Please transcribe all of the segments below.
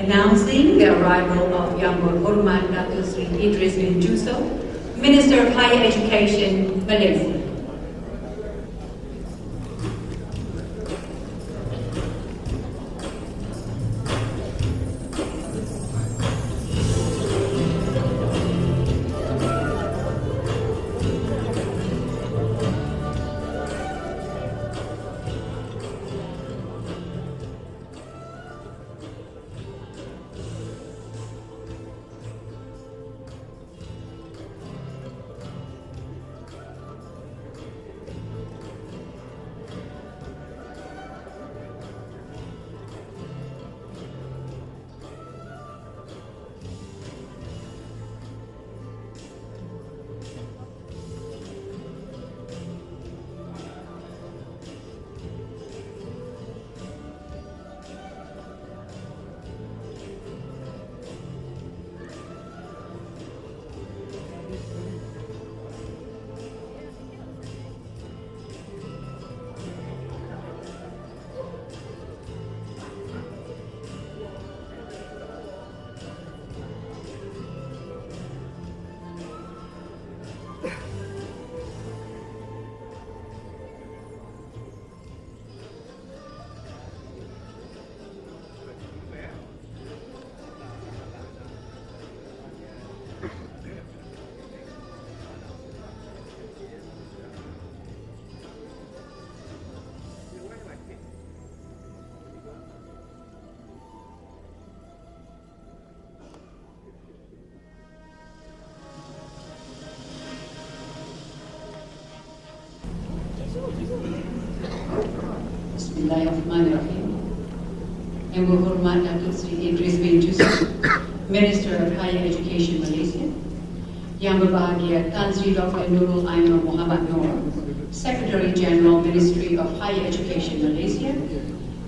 announcing the arrival of Yang Berhormat Dato Seri Idris bin Jusoh, Minister of Higher Education, Malaysia. Bismillahirrahmanirrahim. Yang Berhormat Dato Seri Idris bin Jusoh, Minister of Higher Education Malaysia. Yang berbahagia Tan Sri Dr. Nurul Aiman Muhammad Noor, Secretary General, Ministry of Higher Education Malaysia.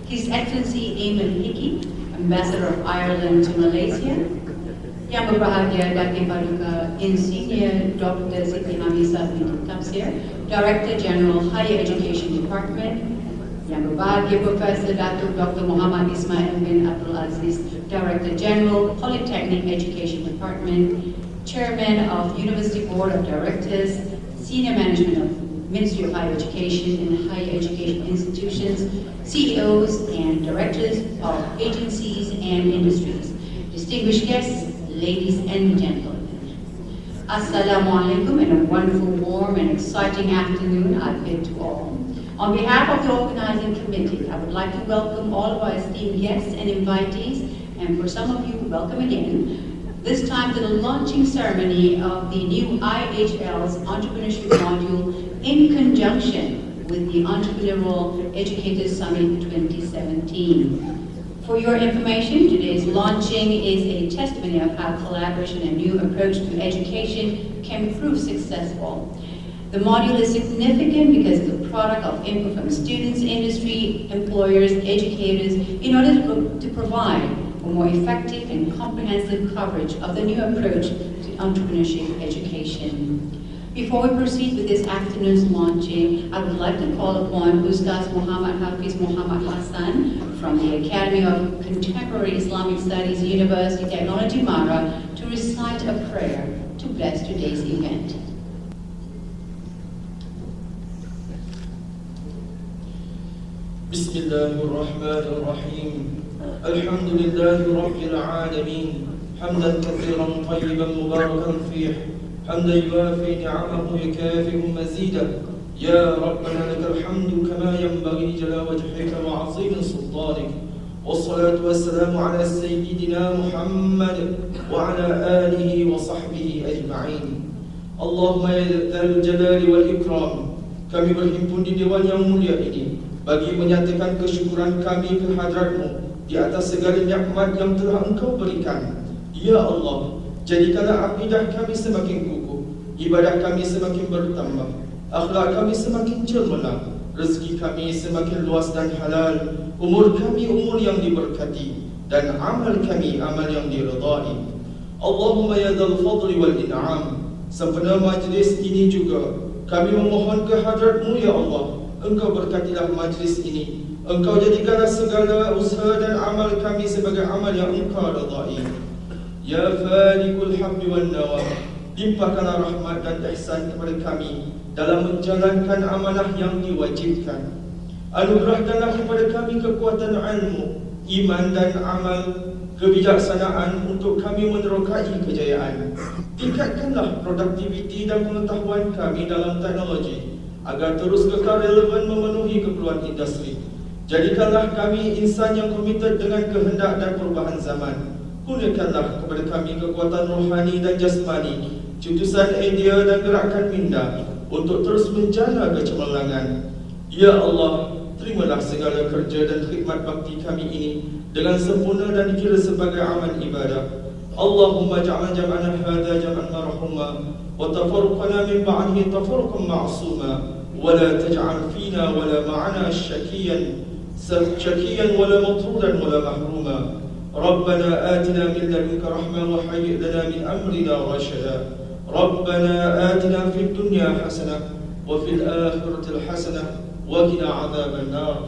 His Excellency Eamon Hickey, Ambassador of Ireland to Malaysia. Yang berbahagia Dato Paduka Insigne Dr. Siti Hamisa binti Tafsir, Director General, Higher Education Department. Yang berbahagia Profesor Dato Dr. Muhammad Ismail bin Abdul Aziz, Director General, Polytechnic Education Department, Chairman of University Board of Directors, Senior Management of Ministry of Higher Education and Higher Education Institutions, CEOs and Directors of agencies and industries, distinguished guests, ladies and gentlemen. Assalamualaikum and a wonderful, warm and exciting afternoon I bid to all. On behalf of the organizing committee, I would like to welcome all of our esteemed guests and invitees, and for some of you, welcome again, this time to the launching ceremony of the new IHLs Entrepreneurship module in conjunction with the Entrepreneurial Educators Summit 2017. For your information, today's launching is a testimony of how collaboration and new approach to education can prove successful. The module is significant because it's a product of input from students, industry, employers, educators, in order to provide a more effective and comprehensive coverage of the new approach to entrepreneurship education. Before we proceed with this afternoon's launching, I would like to call upon Ustaz Muhammad Hafiz Muhammad Hassan from the Academy of Contemporary Islamic Studies, University Technology, Mara, to recite a prayer to bless today's event. بسم الله الرحمن الرحيم الحمد لله رب العالمين حمدا كثيرا طيبا مباركا فيه حمدا يوافي نعمه يكافئ مزيدا يا ربنا لك الحمد كما ينبغي جلال وجهك وعظيم سلطانك والصلاة والسلام على سيدنا محمد وعلى آله وصحبه أجمعين اللهم يا ذا الجلال والإكرام kami berhimpun di Dewan yang mulia ini bagi menyatakan kesyukuran kami kehadratmu di atas segala nikmat yang telah Engkau berikan. Ya Allah, jadikanlah akidah kami semakin kukuh, ibadah kami semakin bertambah, akhlak kami semakin cemerlang, rezeki kami semakin luas dan halal, umur kami umur yang diberkati, dan amal kami amal yang diridai. Allahumma ya dzal fadli wal in'am. Sempena majlis ini juga kami memohon kehadratmu ya Allah, Engkau berkatilah majlis ini, Engkau jadikanlah segala usaha dan amal kami sebagai amal yang Engkau redai. Ya Falikul Habbi wan Nawa, limpahkanlah rahmat dan ihsan kepada kami dalam menjalankan amanah yang diwajibkan. Anugerahkanlah kepada kami kekuatan ilmu, iman dan amal, kebijaksanaan untuk kami menerokai kejayaan. Tingkatkanlah produktiviti dan pengetahuan kami dalam teknologi agar terus kekal relevan memenuhi keperluan industri. Jadikanlah kami insan yang komited dengan kehendak dan perubahan zaman. Kurniakanlah kepada kami kekuatan rohani dan jasmani, cetusan idea dan gerakan minda untuk terus menjana kecemerlangan. Ya Allah, terimalah segala kerja dan khidmat bakti kami ini dengan sempurna dan dikira sebagai amal ibadah. Allahumma ja'al jam'ana hadha jam'an marhuma wa tafarruqana min ba'dihi tafarruqan ma'suma wa la taj'al fina wa la ma'ana shakiyan wala matrudan wala mahruma. ربنا آتنا من لدنك رحمة وهيئ لنا من أمرنا رشدا. ربنا آتنا في الدنيا حسنة وفي الآخرة الحسنة وقنا عذاب النار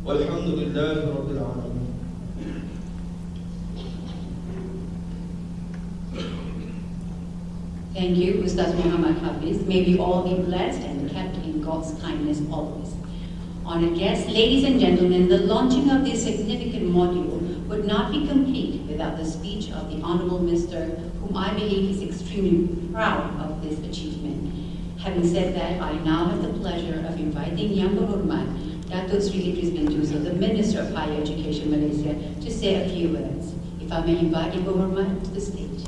والحمد لله رب العالمين. Thank you, Ustaz Muhammad Hafiz. May we all be blessed and kept in God's kindness always. Honored guests, ladies and gentlemen, the launching of this significant module would not be complete without the speech of the Honorable Minister, whom I believe is extremely proud of this achievement. Having said that, I now have the pleasure of inviting Yang Berhormat, Dato Seri Idris bin Jusoh, the Minister of Higher Education Malaysia, to say a few words. If I may invite Yang Berhormat to the stage.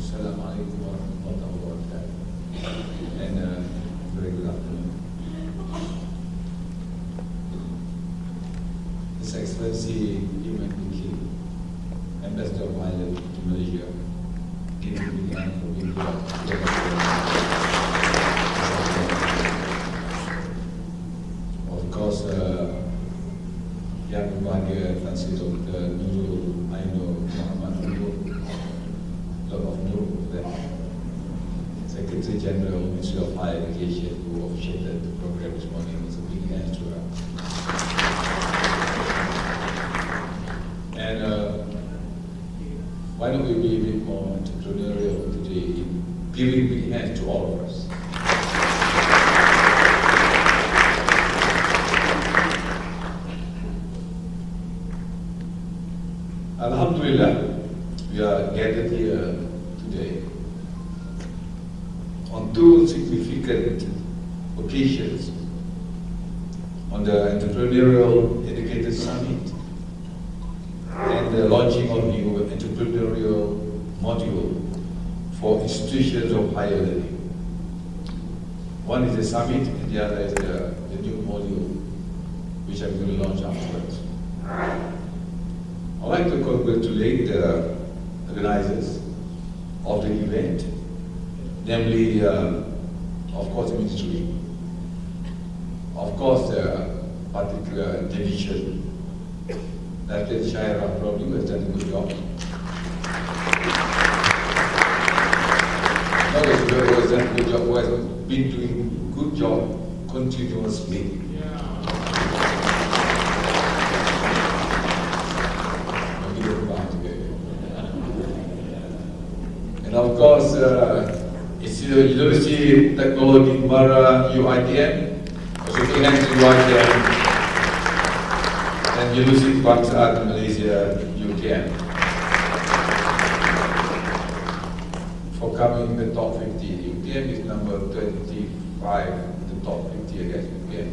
Assalamualaikum warahmatullahi wabarakatuh. And very good afternoon. His Excellency Tinggi, Ambassador of Ireland to Malaysia, Pendidikan for being here. Of course, yang berbahagia Francis Dr. Nurul Aino Muhammad Nurul, lot of Nurul there, Secretary General, Ministry of Higher Education, who officiated the program this morning. It's a big hand to her. And why don't we be a bit more entrepreneurial today in giving big hands to all of us? Alhamdulillah, we are gathered here today on two significant occasions: on the Entrepreneurial Educator Summit and the launching of new entrepreneurial module for institutions of higher learning. One is the summit and the other is the new module which I'm going to launch afterwards. I'd like to congratulate the organizers of the event, namely, of course, the Ministry, of course, the particular division. That is Shaira probably who has done a good job. Not as well who has done a good job, who has been doing a good job continuously. And of course, it's University Technology Mara UITM, also big hands to UITM, and University Bangsaan Malaysia UTM for coming in the top 50. UTM is number 25, the top 50, I guess. UTM.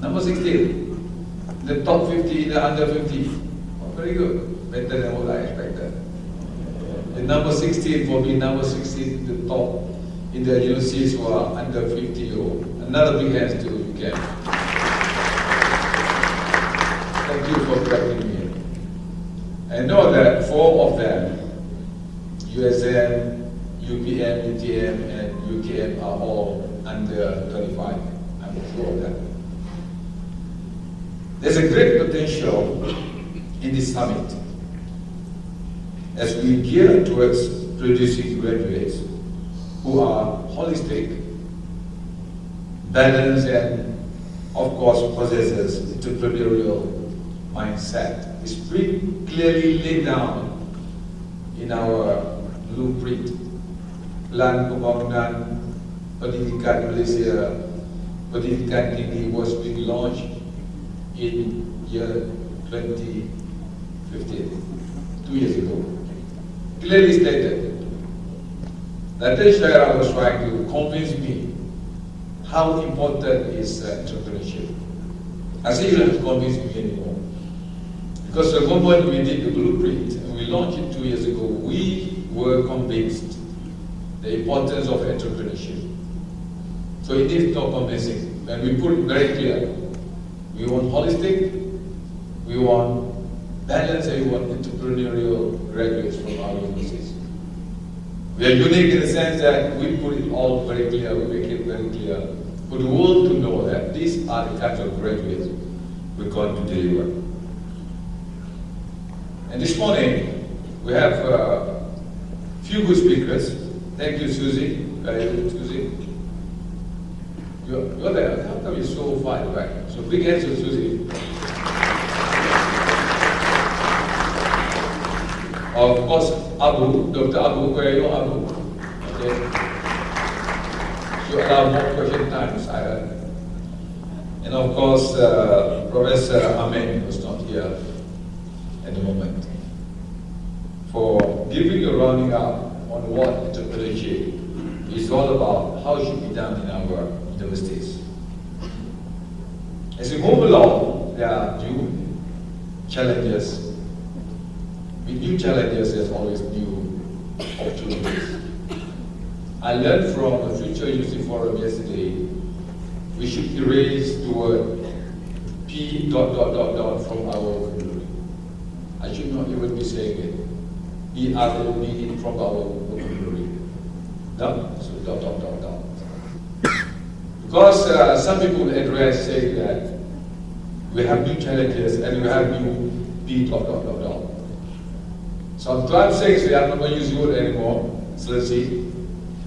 Number 16, the top 50, the under 50. Oh, very good, better than what I expected. The number 16, for me, number 16, the top in the universities who are under 50-year-old. Another big hands to UCAM. Thank you for backing me. I know that 4 of them, USM, UPM, UTM, and UKM are all under 25. I'm sure of that. There's a great potential in this summit as we gear towards producing graduates who are holistic, balanced, and of course possesses entrepreneurial mindset. It's pretty clearly laid down in our blueprint. Plan Pembangunan Pendidikan Malaysia, Pendidikan Tinggi was being launched in year 2015, 2 years ago. Clearly stated. That Shaira was trying to convince me how important is entrepreneurship. I say you don't have to convince me anymore. Because the moment we did the blueprint and we launched it 2 years ago, we were convinced the importance of entrepreneurship. So it is not convincing. And we put it very clear. We want holistic, we want balance, and we want entrepreneurial graduates from our universities. We are unique in the sense that we put it all very clear, we make it very clear for the world to know that these are the kinds of graduates we're going to deliver. And this morning, we have a few good speakers. Thank you, Susie. Very good, Susie. You're there. How come you're so far back? So big hands to Susie. Of course, Abu, Dr. Abu, where are you, Abu? Okay. You allow more question times, I heard. And of course, Professor Amin was not here at the moment for giving a rounding up on what entrepreneurship is all about, how it should be done in our universities. As we move along, there are new challenges. With new challenges, there's always new opportunities. I learned from the Future University Forum yesterday, we should erase the word P ... from our vocabulary. I should not even be saying it. P-R-O-D from our vocabulary. Done? So ... Because some people address say that we have new challenges and we have new P ... So I'm trying to say is I'm not going to use the word anymore. So let's see.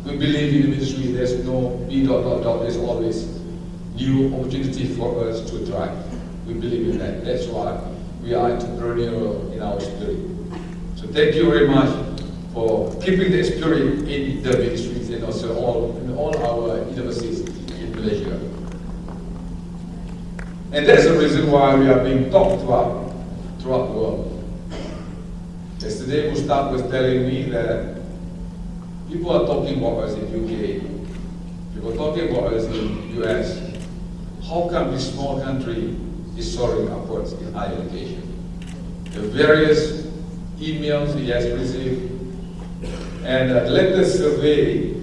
We believe in the ministry there's no P ... There's always new opportunity for us to thrive. We believe in that. That's why we are entrepreneurial in our spirit. So thank you very much for keeping the spirit in the ministries and also in all our universities in Malaysia. And that's the reason why we are being talked about throughout the world. Yesterday, Mustaf was telling me that people are talking about us in UK, people are talking about us in US. How come this small country is soaring upwards in higher education? The various emails he has received and the latest survey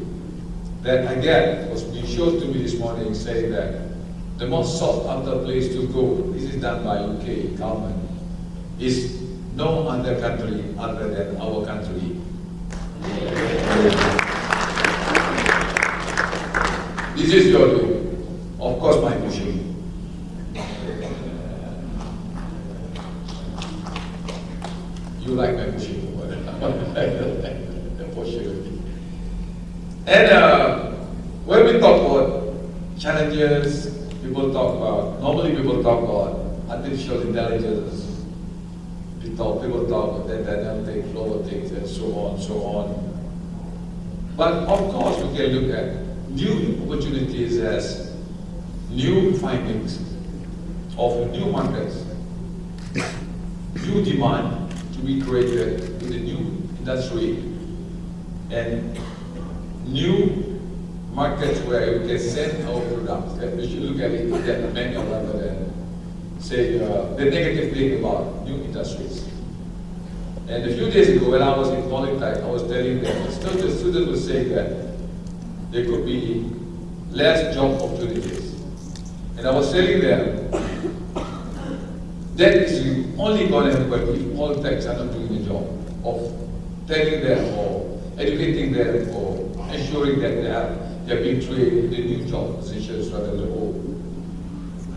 that I get was being shown to me this morning saying that the most sought after place to go, this is done by UK government, is no other country other than our country. This is your doing. Of course, my pushing. You like my pushing. And when we talk about challenges, normally people talk about artificial intelligence. People talk about data analytics, robotics, and so on. But of course, we can look at new opportunities as new findings of new markets, new demand to be created in the new industry, and new markets where we can send our products. And we should look at it in that manner rather than say the negative thing about new industries. And a few days ago when I was in Polytech, I was telling them, the students were saying that there could be less job opportunities. And I was telling them, that is only going to happen if Polytechs are not doing the job of telling them or educating them or ensuring that they have they're being trained in the new job positions rather than old.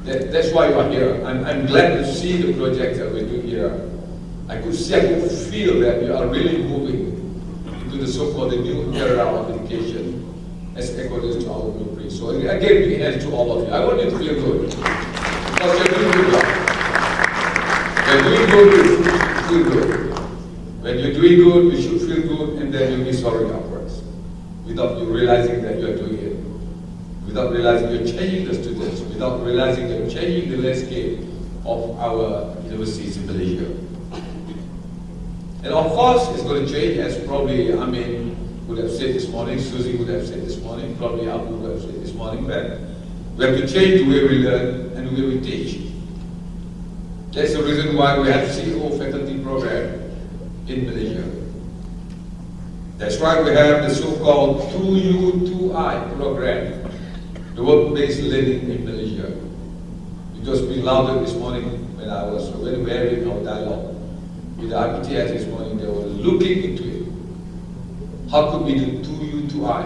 That's why you are here. I'm glad to see the projects that we're doing here. I could feel that you are really moving into the so-called new era of education as according to our blueprint. So again, big hands to all of you. I want you to feel good because you're doing good job. You're doing good, you feel good. When you're doing good, you should feel good, and then you'll be soaring upwards without you realizing that you're doing it. Without realizing you're changing the students, without realizing you're changing the landscape of our universities in Malaysia. And of course, it's going to change, as probably Amin would have said this morning, Susie would have said this morning, probably Abu would have said this morning, that we have to change the way we learn and the way we teach. That's the reason why we have CEO faculty program in Malaysia. That's why we have the so-called 2U, 2I program, the work-based learning in Malaysia. It was being lauded this morning when we were having our dialogue with the IPTS this morning. They were looking into it. How could we do 2U, 2I?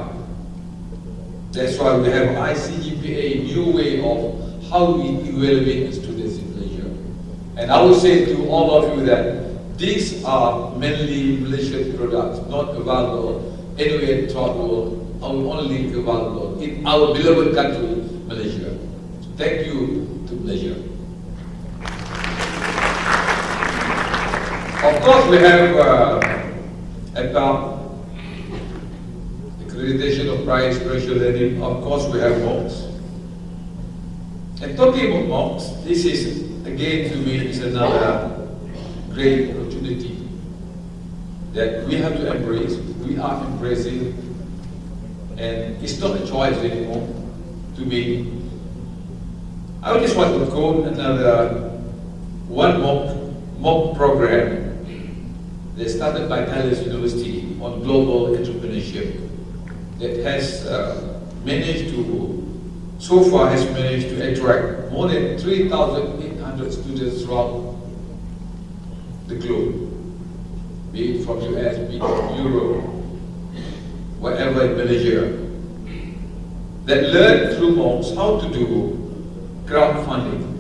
That's why we have ICGPA, new way of how we evaluate the students in Malaysia. And I will say to all of you that these are mainly Malaysian products, not available anywhere throughout the world, only available in our beloved country, Malaysia. So thank you to Malaysia. Of course, we have about accreditation of prior experiential learning. Of course, we have MOOCs. And talking about MOOCs, this is, again, to me, is another great opportunity that we have to embrace. We are embracing, and it's not a choice anymore to me. I just want to quote another one MOOC program that started by Thailand's University on global entrepreneurship that has managed to attract more than 3,800 students throughout the globe, be it from US, be it from Europe, wherever in Malaysia, that learn through MOOCs how to do crowdfunding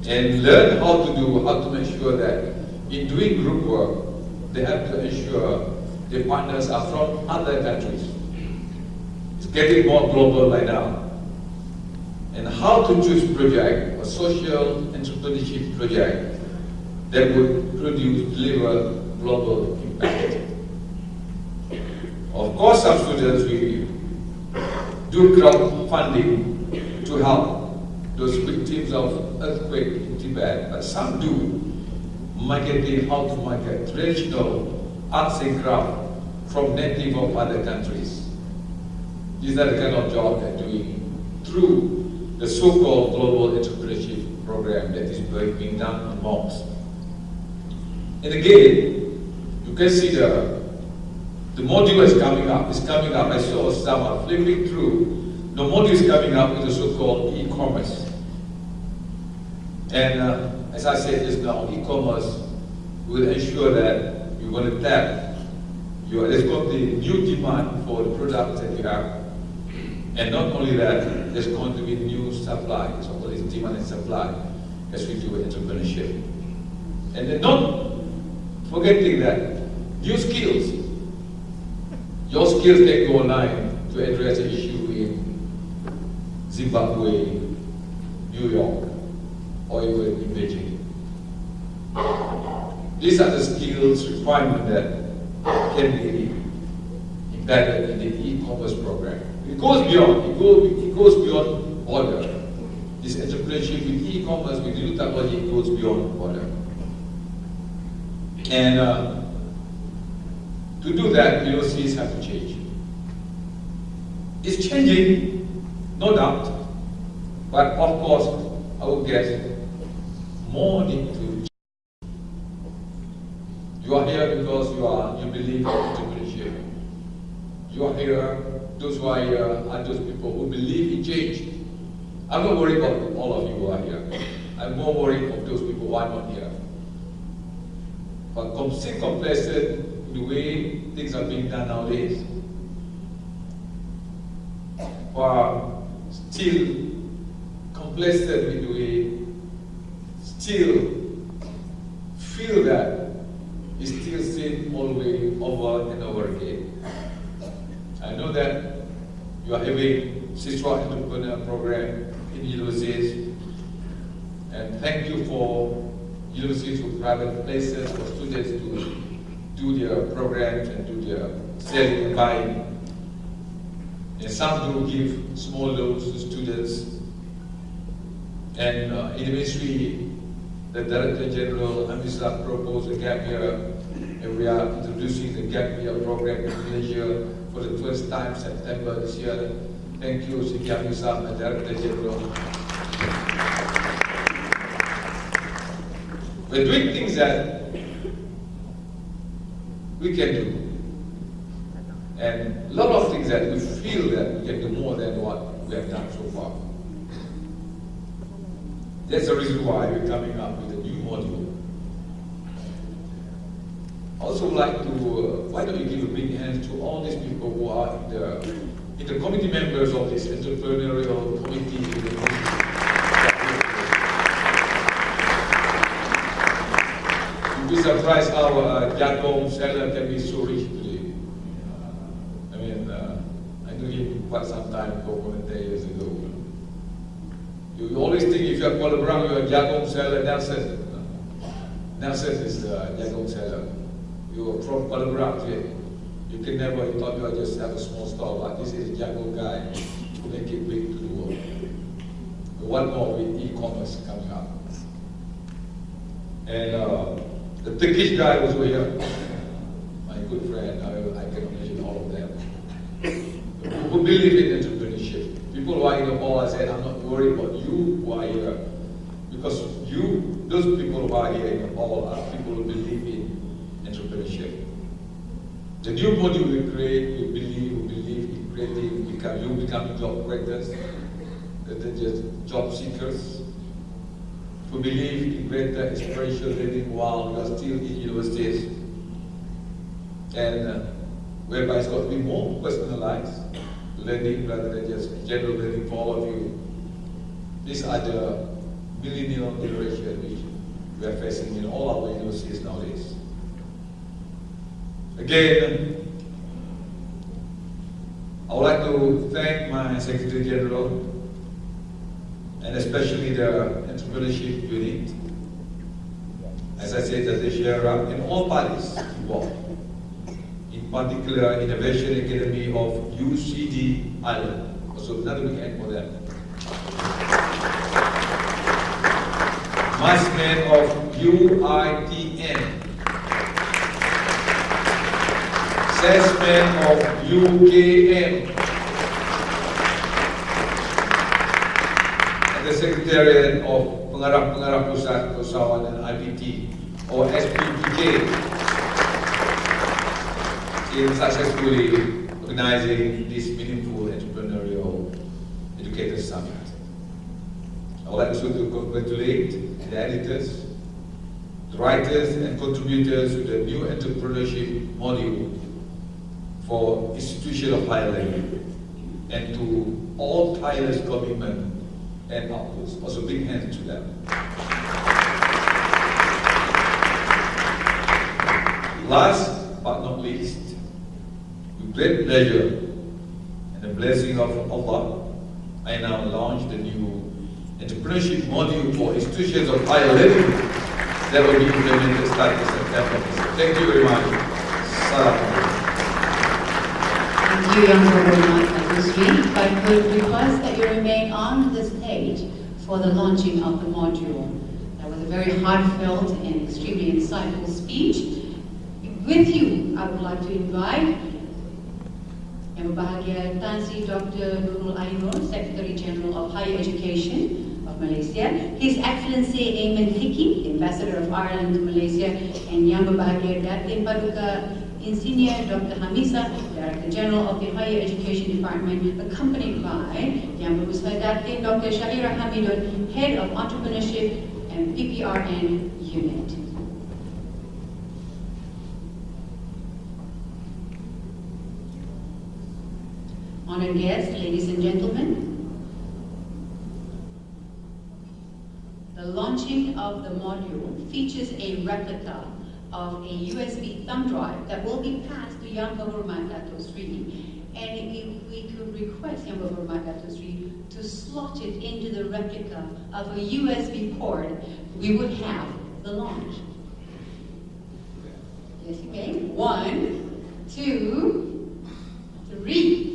and learn how to make sure that in doing group work, they have to ensure their partners are from other countries. It's getting more global by now. And how to choose project, a social entrepreneurship project that would deliver global impact. Of course, some students we do crowdfunding to help those victims of earthquake in Tibet, but some do marketing, how to market traditional arts and craft from native of other countries. These are the kind of job they're doing through the so-called global entrepreneurship program that is being done on MOOCs. And again, you can see the module is coming up. It's coming up. I saw some flipping through. The module is coming up with the so-called e-commerce. And as I said just now, e-commerce will ensure that you're going to tap. There's going to be new demand for the products that you have. And not only that, there's going to be new supply. So all this demand and supply as we do entrepreneurship. And then not forgetting that new skills. Your skills can go online to address the issue in Zimbabwe, New York, or even in Beijing. These are the skills requirements that can be embedded in the e-commerce program. It goes beyond. It goes beyond border. This entrepreneurship with e-commerce, with new technology, it goes beyond border. And to do that, universities have to change. It's changing, no doubt, but of course, I would guess more need to change. You are here because you believe in entrepreneurship. You are here, those who are here are those people who believe in change. I'm not worried about all of you who are here. I'm more worried of those people who are not here. But complacent in the way things are being done nowadays, who are still complacent with the way, still feel that it's still seen all the way over and over again. I know that you are having sister entrepreneur program in universities, and thank you for universities to private places for students to do their programs and do their selling and buying. And some do give small loans to students. And in the ministry, the Director General Hamisa proposed a gap year, and we are introducing the gap year program in Malaysia for the first time September this year. Thank you, Sri Hamisa, the Director General. We're doing things that we can do, and a lot of things that we feel that we can do more than what we have done so far. That's the reason why we're coming up with a new module. I also would like to, why don't you give a big hand to all these people who are in the committee members of this entrepreneurial committee. You'd be surprised how Jacob seller can be so rich today. I mean, I knew him quite some time ago, 10 years ago. You always think if you're Kuala, you're a Jacob seller, Nelson. Nelson is Jacob seller. You're from Kuala, you can never, you thought you would just have a small store, but this is a Jacob guy to make it big to the world. One more with e-commerce coming up. And the Turkish guy was here, my good friend, I can mention all of them, who believe in entrepreneurship. People who are in the hall, I said, I'm not worried about you who are here, because you, those people who are here in the hall are people who believe in entrepreneurship. The new module we create, we believe in creating, you become job creators, they're just job seekers. We believe in greater experiential learning while we are still in universities, and whereby it's got to be more personalized learning rather than just general learning for all of you. These are the millennial generation which we are facing in all our universities nowadays. Again, I would like to thank my Secretary General, and especially the entrepreneurship unit. As I said, that they share up in all parties involved. In particular, Innovation Academy of UCD Island. Also another big hand for them. Massman of UITN. Salesman of UKM. The Secretariat of Pengarah-Pengarah Pusat Usahawan dan IPT or SPPK in successfully organizing this meaningful entrepreneurial educators summit. I would like also to congratulate the editors, the writers and contributors to the new entrepreneurship module for institutions of higher learning, and to all tireless commitment and outputs. Also big hands to them. Last but not least, with great pleasure and the blessing of Allah, I now launch the new entrepreneurship module for institutions of higher learning that will be implemented starting September. Thank you very much. Salam. Thank you, Young Ministry. If I could request that you remain on the stage for the launching of the module. That was a very heartfelt and extremely insightful speech. With you, I would like to invite Yang Berbahagia Tan Sri Dr. Nurul Ainur, Secretary General of Higher Education of Malaysia, His Excellency Eamon Hickey, Ambassador of Ireland to Malaysia, and Yang Berbahagia Datin Paduka Insinyur Dr. Hamisa, Director General of the Higher Education Department, accompanied by Yang Berbesar Datin Dr. Shahira Hamidun, Head of Entrepreneurship and PPRN Unit. Honored guests, ladies and gentlemen, the launching of the module features a replica of a USB thumb drive that will be passed to Yang Berhormat Dato Seri. And if we could request Yang Berhormat Dato Seri to slot it into the replica of a USB port, we would have the launch. Yes, you may. 1, 2, 3.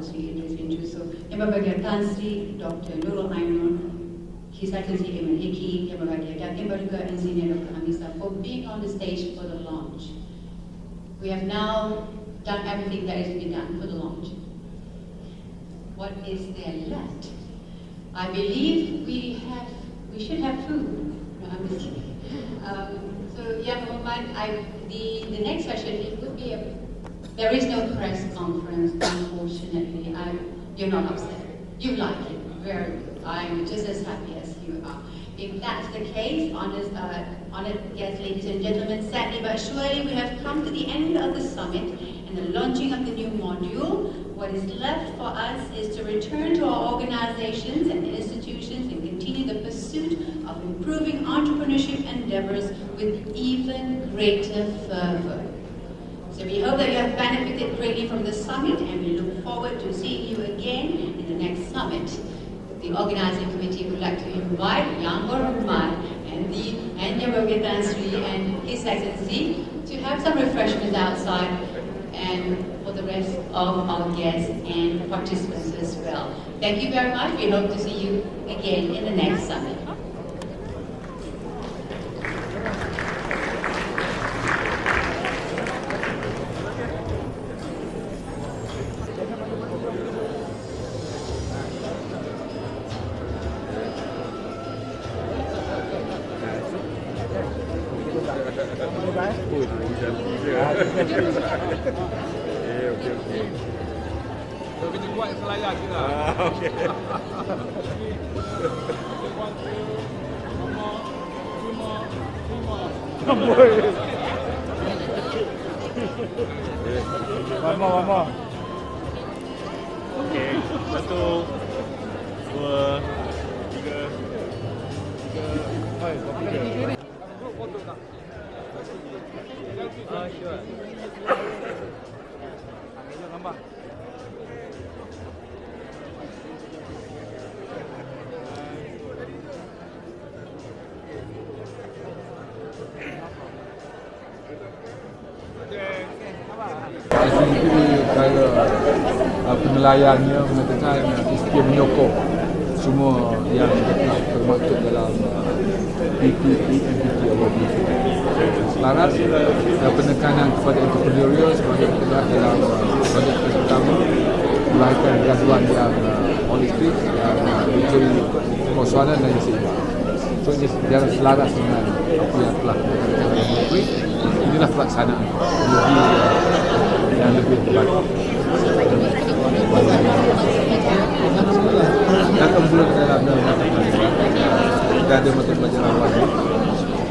Idris and Jusoh, yang berbahagia Tan Sri Dr. Nurul Ainun, His Excellency Eman Hiki, yang berbahagia Datin Berduga Engineer Dr. Hamisa for being on the stage for the launch. We have now done everything that is to be done for the launch. What is there left? I believe we should have food. No, I'm just kidding. So yeah, the next session, it would be there is no press conference, unfortunately. You're not upset. You like it. Very good. I'm just as happy as you are. If that's the case, honored guests, ladies and gentlemen, sadly but surely we have come to the end of the summit and the launching of the new module. What is left for us is to return to our organizations and institutions and continue the pursuit of improving entrepreneurship endeavors with even greater fervor. So we hope that you have benefited greatly from the summit, and we look forward to seeing you again in the next summit. The organizing committee would like to invite Yang Berhormat and Tan Sri and His Excellency to have some refreshments outside and for the rest of our guests and participants as well. Thank you very much. We hope to see you again in the next summit. Kita buat selayar kita. Okey. Mama. Okey, 1, 2, 3. Hai, berapa? Sure. Gambar. Penilaiannya mengatakan ia menyokong semua yang telah termaktub dalam PPT award itu. Selaras penekanan kepada entrepreneurial sebagai terlihat dalam projek pertama melahirkan graduan yang holistik yang mencuri persoalan dan seimbang. So ini sejarah selaras dengan apa yang telah dilakukan oleh Menteri. Inilah pelaksanaan yang lebih terbaik. Dan kemudian dalam kita ada mata pelajaran wajib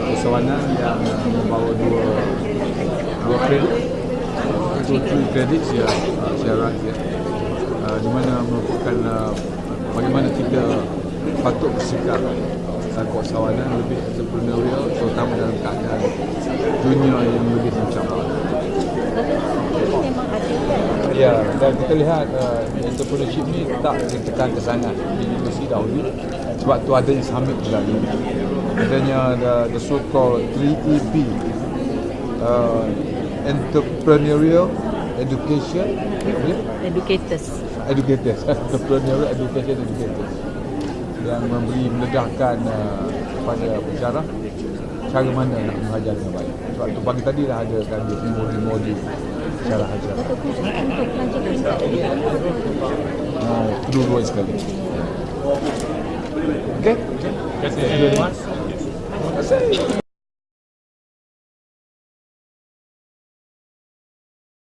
persawanan yang membawa dua kredit, itu 3 kredit syarat di mana merupakan bagaimana kita patut bersikap keusahawanan lebih entrepreneurial terutama dalam keadaan dunia yang lebih mencabar. Ya, dan kita lihat entrepreneurship ni tak ditekan ke sana di universiti dahulu sebab tu adanya summit berlalu. Adanya the so-called 3EB entrepreneurial education Educators entrepreneurial education educators yang meledahkan kepada pensyarah cara mana nak mengajar dengan baik. Sebab tu pagi tadi dah ada kan modul cara ajar. Kedua-dua sekali. Okey? Terima kasih.